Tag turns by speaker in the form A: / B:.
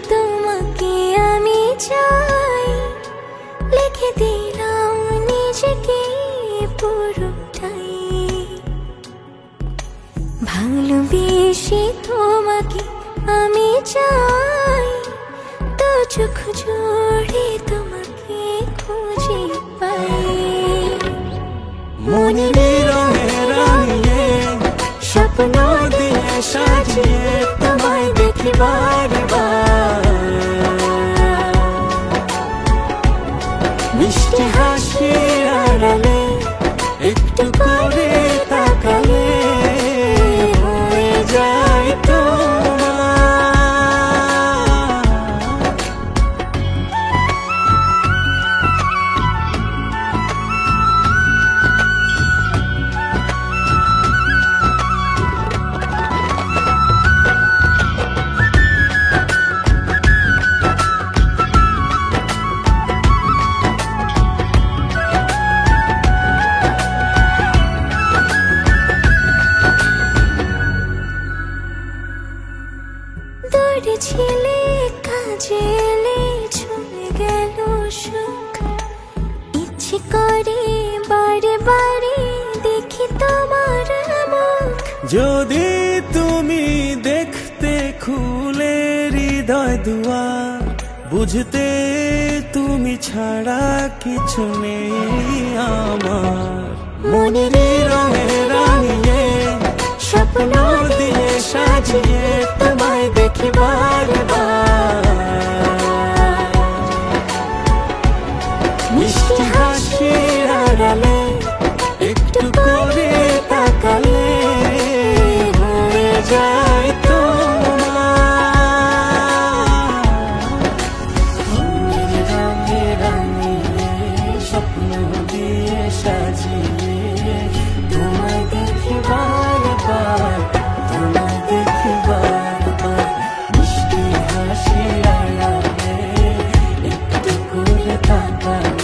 A: তোমাকে আমি চাই, লিখে দিলাম নিজেকে পুরোটাই। ভালোবেসে তোমাকে আমি চাই, তো চোখ জোড়ে তোমাকে খুঁজে পাই। মনের রঙে রাঙিয়ে স্বপ্ন দিয়ে সাজিয়ে তোমায় দেখি বারবার। মিষ্টি হাসির আড়ালে একটু করে তাকালে হয়ে যায় তোমার। দূরে ছিলে কাজে এলে ছুঁয়ে গেল সুখ, ইচ্ছে করে বারে বারে দেখি তোমার মুখ।
B: যদি তুমি দেখতে খুলে হৃদয় দুয়ার, বুঝতে তুমি ছাড়া কিছু নেই আমার।
A: মনের
B: রঙে রাঙিয়ে
A: স্বপ্ন দিয়ে সাজিয়ে তোমায় দেখি বারবার।
B: মিষ্টি হাসির আড়ালে একটু করে তাকালে হয়ে যায় তোমার। রঙে রাঙিয়ে স্বপ্ন দিয়ে সাজিয়ে তোমায় দেখি বারবার, তোমায় দেখি বারবার। মিষ্টি হাসির আড়ালে একটু করে তাকালে